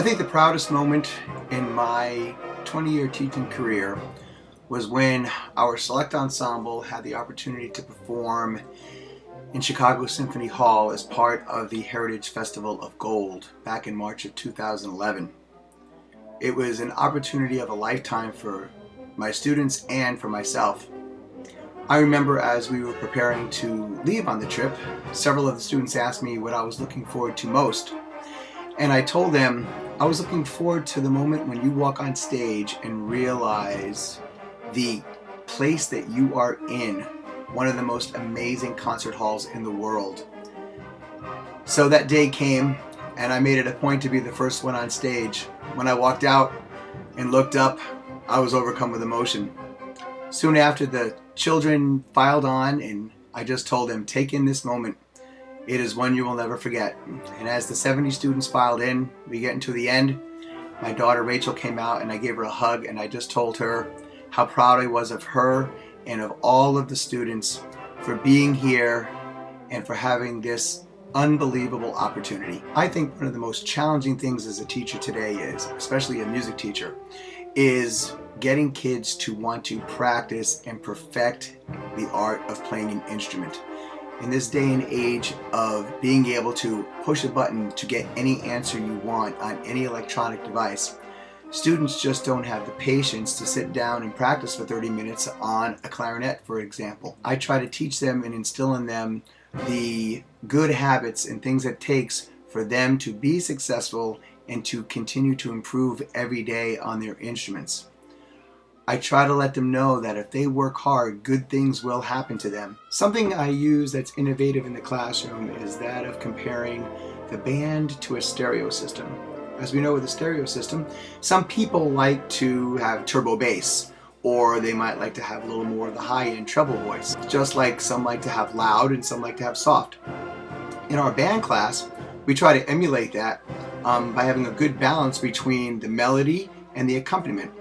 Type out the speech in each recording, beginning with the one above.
I think the proudest moment in my 20-year teaching career was when our select ensemble had the opportunity to perform in Chicago Symphony Hall as part of the Heritage Festival of Gold back in March of 2011. It was an opportunity of a lifetime for my students and for myself. I remember as we were preparing to leave on the trip, several of the students asked me what I was looking forward to most. And I told them I was looking forward to the moment when you walk on stage and realize the place that you are in, one of the most amazing concert halls in the world. So that day came, and I made it a point to be the first one on stage. When I walked out and looked up, I was overcome with emotion. Soon after, the children filed on, and I just told them, take in this moment. It is one you will never forget. And as the 70 students filed in, we get into the end, my daughter Rachel came out and I gave her a hug, and I just told her how proud I was of her and of all of the students for being here and for having this unbelievable opportunity. I think one of the most challenging things as a teacher today is, especially a music teacher, is getting kids to want to practice and perfect the art of playing an instrument. In this day and age of being able to push a button to get any answer you want on any electronic device, students just don't have the patience to sit down and practice for 30 minutes on a clarinet, for example. I try to teach them and instill in them the good habits and things it takes for them to be successful and to continue to improve every day on their instruments. I try to let them know that if they work hard, good things will happen to them. Something I use that's innovative in the classroom is that of comparing the band to a stereo system. As we know with the stereo system, some people like to have turbo bass, or they might like to have a little more of the high-end treble voice, just like some like to have loud and some like to have soft. In our band class, we try to emulate that by having a good balance between the melody and the accompaniment.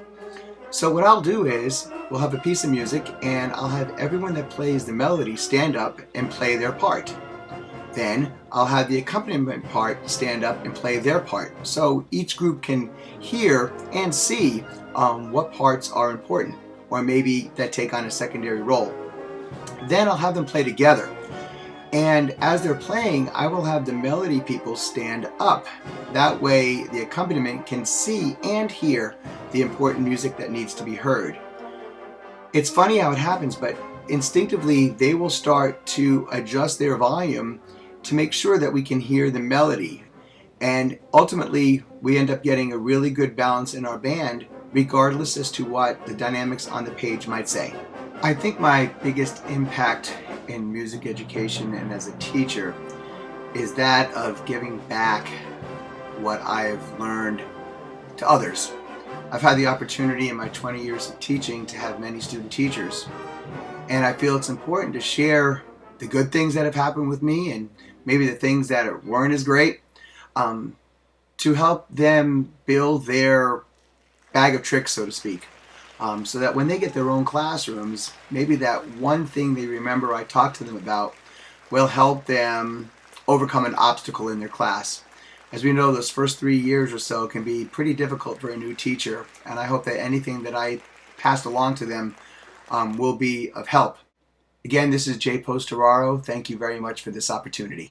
So what I'll do is, we'll have a piece of music and I'll have everyone that plays the melody stand up and play their part. Then I'll have the accompaniment part stand up and play their part. So each group can hear and see what parts are important, or maybe that take on a secondary role. Then I'll have them play together. And as they're playing, I will have the melody people stand up. That way the accompaniment can see and hear the important music that needs to be heard. It's funny how it happens, but instinctively they will start to adjust their volume to make sure that we can hear the melody. And ultimately, we end up getting a really good balance in our band, regardless as to what the dynamics on the page might say. I think my biggest impact in music education and as a teacher is that of giving back what I've learned to others. I've had the opportunity in my 20 years of teaching to have many student teachers, and I feel it's important to share the good things that have happened with me and maybe the things that weren't as great, to help them build their bag of tricks, so to speak. So that when they get their own classrooms, maybe that one thing they remember I talked to them about will help them overcome an obstacle in their class. As we know, those first 3 years or so can be pretty difficult for a new teacher, and I hope that anything that I passed along to them will be of help. Again, this is Posteraro. Thank you very much for this opportunity.